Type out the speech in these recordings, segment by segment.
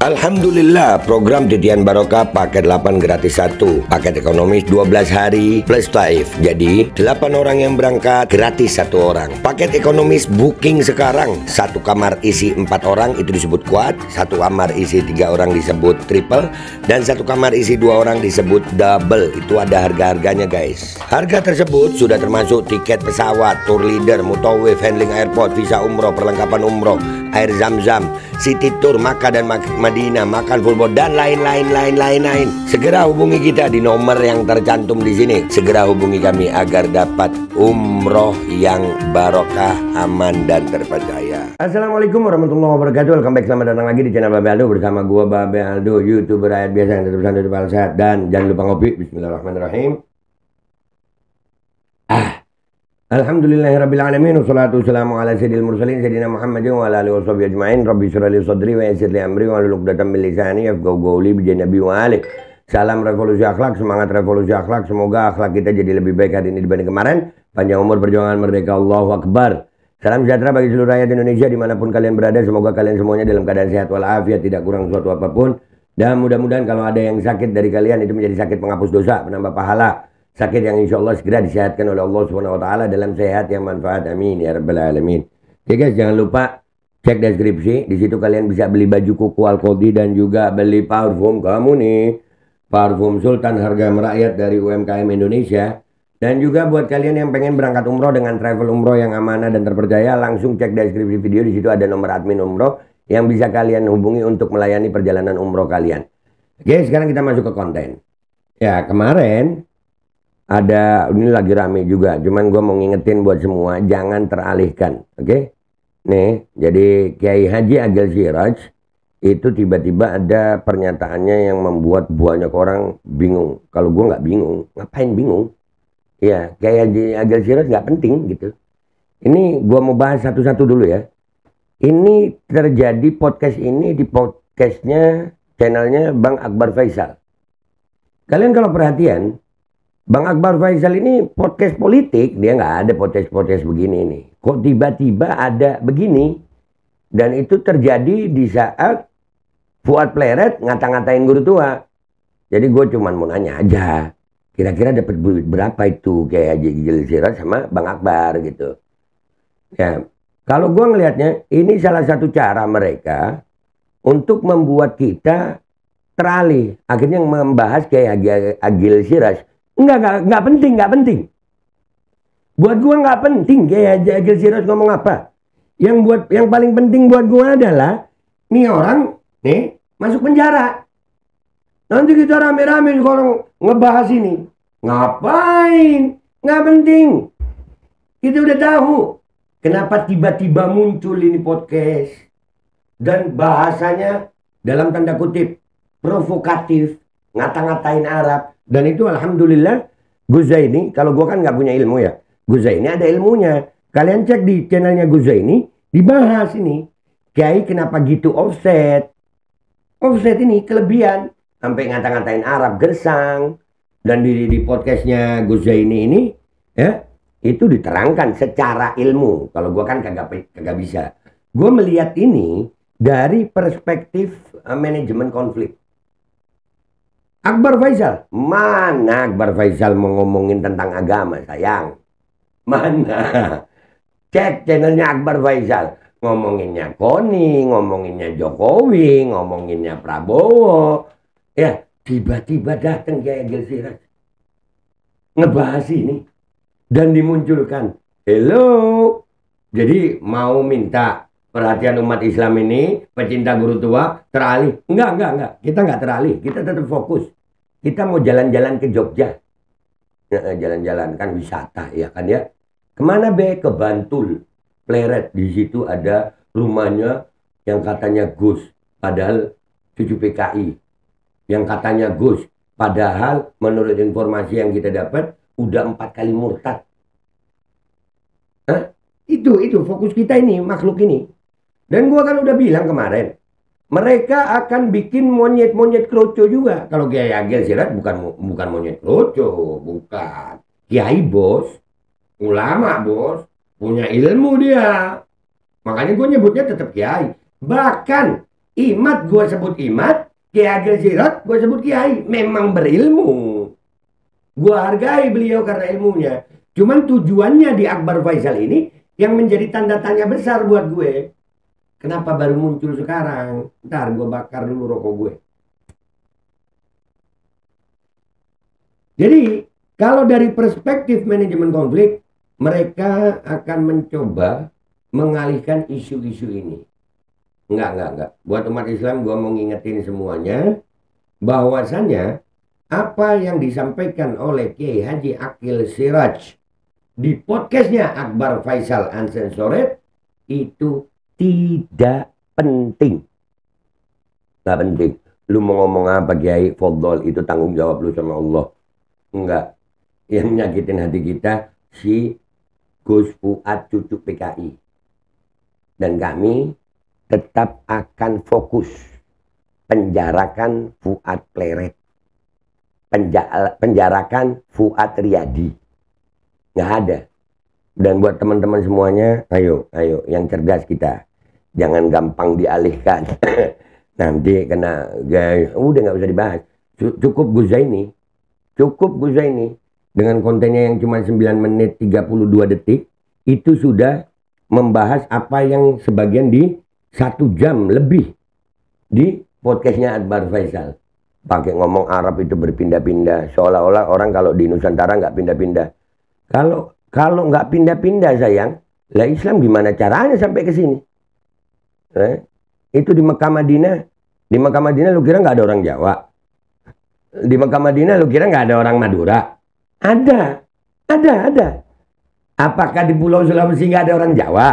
Alhamdulillah, program Titian Barokah paket 8 gratis 1, paket ekonomis 12 hari plus taif. Jadi 8 orang yang berangkat gratis 1 orang. Paket ekonomis booking sekarang, 1 kamar isi 4 orang itu disebut quad, 1 kamar isi 3 orang disebut triple, dan 1 kamar isi 2 orang disebut double. Itu ada harga-harganya guys. Harga tersebut sudah termasuk tiket pesawat, tour leader, mutawif, handling airport, visa umroh, perlengkapan umroh, air zam-zam, city tour, Makkah dan Madinah, makan full board, dan lain-lain. Segera hubungi kita di nomor yang tercantum di sini. Segera hubungi kami agar dapat umroh yang barokah, aman dan terpercaya. Assalamualaikum warahmatullahi wabarakatuh. Welcome back, selamat datang lagi di channel Babe Aldo bersama gua Babe Aldo, YouTuber rakyat biasa yang tetap santai dan sehat. Dan jangan lupa ngopi. Bismillahirrahmanirrahim. Alhamdulillahirrabbilalamin. Wassalatu wassalamu ala sayyidil mursalin sayyidina Muhammadin wa ala alihi washabihi ajma'in. Rabbi shrah li sadri wa yassir li amri wa hlul 'uqdatam min lisani yafqahu qawli bi nabi wa ali. Salam revolusi akhlak, semangat revolusi akhlak. Semoga akhlak kita jadi lebih baik hari ini dibanding kemarin. Panjang umur, perjuangan merdeka, Allahu Akbar. Salam sejahtera bagi seluruh rakyat Indonesia dimanapun kalian berada. Semoga kalian semuanya dalam keadaan sehat walafiat, tidak kurang suatu apapun. Dan mudah-mudahan kalau ada yang sakit dari kalian itu menjadi sakit penghapus dosa, penambah pahala. Sakit yang insya Allah segera disehatkan oleh Allah Subhanahu Wa Taala dalam sehat yang manfaat. Amin ya rabbal alamin. Oke guys, jangan lupa cek deskripsi. Di situ kalian bisa beli baju kuku Al-Qodi dan juga beli parfum kamu nih. Parfum Sultan harga merakyat dari UMKM Indonesia. Dan juga buat kalian yang pengen berangkat umroh dengan travel umroh yang amanah dan terpercaya, langsung cek deskripsi video. Di situ ada nomor admin umroh yang bisa kalian hubungi untuk melayani perjalanan umroh kalian. Oke, sekarang kita masuk ke konten. Ya, kemarin ini lagi rame juga, cuman gue mau ngingetin buat semua jangan teralihkan, oke? Nih, jadi Kiai Haji Agil Siraj itu tiba-tiba ada pernyataannya yang membuat banyak orang bingung. Kalau gue nggak bingung, ngapain bingung? Ya, Kiai Haji Agil Siraj nggak penting gitu. Ini gue mau bahas satu-satu dulu ya. Ini terjadi podcast ini di podcastnya channelnya Bang Akbar Faisal. Kalian kalau perhatian, Bang Akbar Faisal ini podcast politik, dia nggak ada podcast begini nih. Kok tiba-tiba ada begini? Dan itu terjadi di saat Fuad Pleret ngata-ngatain guru tua. Jadi gue cuman mau nanya aja, kira-kira dapat berapa itu kayak Haji Agil Siraj sama Bang Akbar gitu. Ya, kalau gue ngelihatnya ini salah satu cara mereka untuk membuat kita teralih. Akhirnya membahas kayak Haji Agil Siraj. Enggak penting. Buat gua nggak penting kayak Haji Agil Siraj ngomong apa. Yang paling penting buat gua adalah nih orang nih masuk penjara. Nanti kita rame-rame kalau ngebahas ini. Ngapain? Nggak penting. Kita udah tahu kenapa tiba-tiba muncul ini podcast dan bahasanya dalam tanda kutip provokatif, ngata-ngatain Arab. Dan itu alhamdulillah Guzaini, kalau gue kan nggak punya ilmu ya, Guzaini ada ilmunya. Kalian cek di channelnya Guzaini, dibahas ini. Kiai kenapa gitu offset ini kelebihan. Sampai ngata-ngatain Arab gersang. Dan di podcastnya Guzaini ini, ya itu diterangkan secara ilmu. Kalau gue kan kagak bisa. Gue melihat ini dari perspektif manajemen konflik. Akbar Faisal, mana Akbar Faisal mau ngomongin tentang agama sayang? Mana? Cek channelnya Akbar Faisal, ngomonginnya Koni, ngomonginnya Jokowi, ngomonginnya Prabowo. Ya, tiba-tiba datang kayak Agil Siraj ngebahas ini dan dimunculkan. Hello, jadi mau minta perhatian umat Islam ini, pecinta guru tua, teralih. Enggak. Kita nggak teralih, kita tetap fokus. Kita mau jalan-jalan ke Jogja. Jalan-jalan kan wisata, ya kan ya. Kemana be? Ke Bantul. Pleret. Di situ ada rumahnya yang katanya Gus. Padahal cucu PKI. Yang katanya Gus. Padahal menurut informasi yang kita dapat, udah 4 kali murtad. Itu fokus kita ini, makhluk ini. Dan gua kan udah bilang kemarin, mereka akan bikin monyet-monyet kroco juga. Kalau Kiai Agil Siraj bukan monyet kroco, bukan. Kiai bos, ulama bos, punya ilmu dia. Makanya gue nyebutnya tetap Kiai. Bahkan Imat gue sebut imat, Kiai Agil Sirot gue sebut kiai. Memang berilmu. Gue hargai beliau karena ilmunya. Cuman tujuannya di Akbar Faisal ini yang menjadi tanda tanya besar buat gue. Kenapa baru muncul sekarang? Ntar gue bakar dulu rokok gue. Jadi, kalau dari perspektif manajemen konflik, mereka akan mencoba mengalihkan isu-isu ini. Enggak. Buat umat Islam, gue mau ngingetin semuanya, bahwasannya apa yang disampaikan oleh Kiai Haji Aqil Siraj di podcastnya Akbar Faisal Uncensored itu tidak penting. Nggak penting. Lu mau ngomong apa Kiai? Fadhol, itu tanggung jawab lu sama Allah. Enggak. Yang nyakitin hati kita si Gus Fuad cucu PKI. Dan kami tetap akan fokus penjarakan Fuad Pleret. Penjarakan Fuad Riyadi. Nggak ada. Dan buat teman-teman semuanya, ayo yang cerdas kita. Jangan gampang dialihkan. Nanti kena guys, udah nggak usah dibahas. Cukup Guzaini dengan kontennya yang cuma 9 menit 32 detik itu sudah membahas apa yang sebagian di 1 jam lebih di podcastnya Akbar Faisal. Pakai ngomong Arab itu berpindah-pindah, seolah-olah orang kalau di Nusantara nggak pindah-pindah. Kalau nggak pindah-pindah sayang, lah Islam gimana caranya sampai ke sini? Itu di Mekah Madinah lu kira nggak ada orang Jawa? Di Mekah Madinah lu kira nggak ada orang Madura? Ada. Apakah di Pulau Sulawesi nggak ada orang Jawa?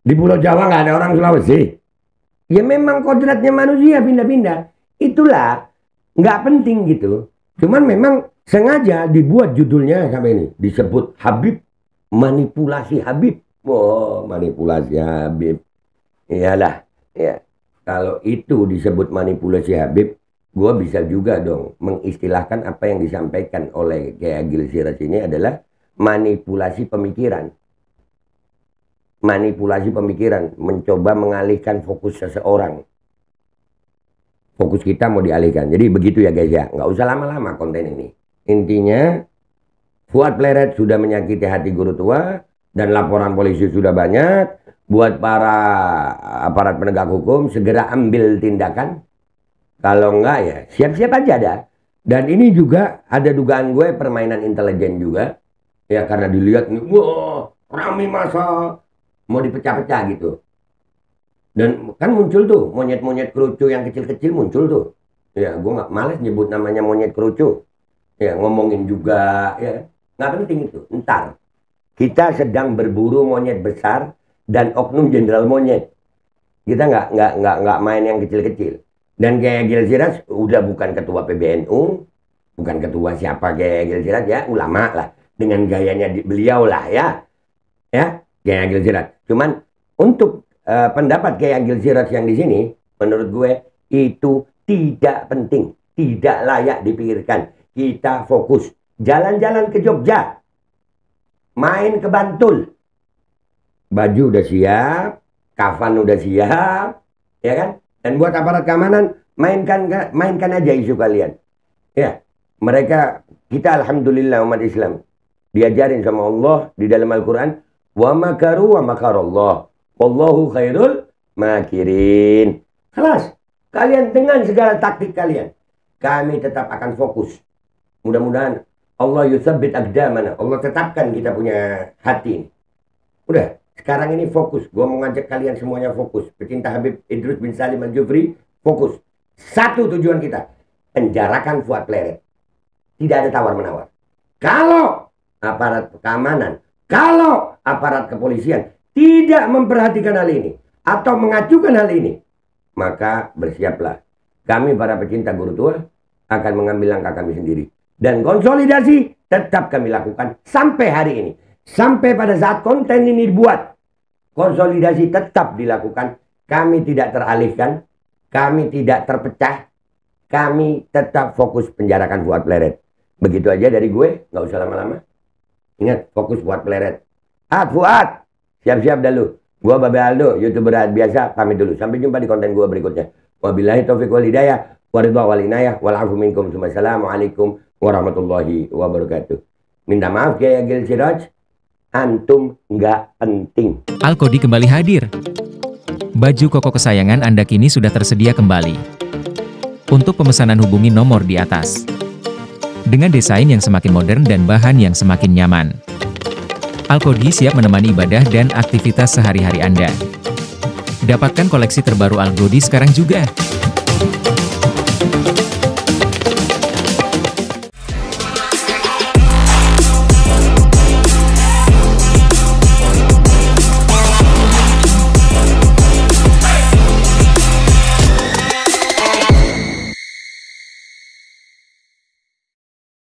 Di Pulau Jawa nggak ada orang Sulawesi? Ya memang kodratnya manusia pindah-pindah. Itulah nggak penting gitu. Cuman memang sengaja dibuat judulnya sampai ini. Disebut Habib, manipulasi Habib. Oh, manipulasi Habib. Iyalah. Ya. Kalau itu disebut manipulasi Habib, gue bisa juga dong mengistilahkan apa yang disampaikan oleh Kiai Agil Siraj ini adalah manipulasi pemikiran. Manipulasi pemikiran. Mencoba mengalihkan fokus seseorang. Fokus kita mau dialihkan. Jadi begitu ya guys ya. Nggak usah lama-lama konten ini. Intinya Fuad Pleret sudah menyakiti hati guru tua. Dan laporan polisi sudah banyak. Buat para aparat penegak hukum segera ambil tindakan. Kalau enggak ya siap-siap aja dah. Dan ini juga ada dugaan gue permainan intelijen juga. Ya karena dilihat nih, wah rame masa mau dipecah-pecah gitu. Dan kan muncul tuh monyet-monyet kerucu yang kecil-kecil muncul tuh. Ya gue nggak males nyebut namanya monyet kerucu. Ya ngomongin juga ya nggak penting itu. Ntar kita sedang berburu monyet besar dan oknum jenderal monyet. Kita nggak main yang kecil-kecil. Dan Kiai Agil Siraj udah bukan ketua PBNU, bukan ketua siapa Kiai Agil Siraj ya, ulama lah. Dengan gayanya beliau lah ya. Ya, Kiai Agil Siraj. Cuman untuk pendapat Kiai Agil Siraj yang di sini, menurut gue itu tidak penting, tidak layak dipikirkan. Kita fokus jalan-jalan ke Jogja, main ke Bantul, baju udah siap, kafan udah siap, ya kan? Dan buat aparat keamanan, mainkan aja isu kalian. Ya, kita alhamdulillah umat Islam diajarin sama Allah di dalam Al-Quran, wa makaru wa makarallah, wallahu khairul makirin. Kelas, kalian dengan segala taktik kalian, kami tetap akan fokus. Mudah-mudahan Allah yusabbit aqdamana, Allah tetapkan kita punya hati. Udah. Sekarang ini fokus. Gue mau ngajak kalian semuanya fokus. Pecinta Habib Idrus bin Salim Al-Jufri, fokus. Satu tujuan kita. Penjarakan Fuad Pleret. Tidak ada tawar-menawar. Kalau aparat keamanan, kalau aparat kepolisian tidak memperhatikan hal ini, atau mengajukan hal ini, maka bersiaplah. Kami para pecinta guru tua akan mengambil langkah kami sendiri. Dan konsolidasi tetap kami lakukan sampai hari ini. Sampai pada saat konten ini dibuat, konsolidasi tetap dilakukan. Kami tidak teralihkan, kami tidak terpecah, kami tetap fokus penjarakan Fuad Pleret. Begitu aja dari gue, nggak usah lama-lama. Ingat, fokus Fuad Pleret. Fuad, siap-siap dah lu. Gua Babe Aldo, YouTuber biasa, pamit dulu. Sampai jumpa di konten gua berikutnya. Wabillahi taufiq wal hidayah, waridha wal inayah, wal afu minkum. Assalamualaikum warahmatullahi wabarakatuh. Minta maaf Kiai Agil Siraj, antum nggak penting. Alkodi kembali hadir. Baju koko kesayangan Anda kini sudah tersedia kembali. Untuk pemesanan hubungi nomor di atas. Dengan desain yang semakin modern dan bahan yang semakin nyaman. Alkodi siap menemani ibadah dan aktivitas sehari-hari Anda. Dapatkan koleksi terbaru Alkodi sekarang juga.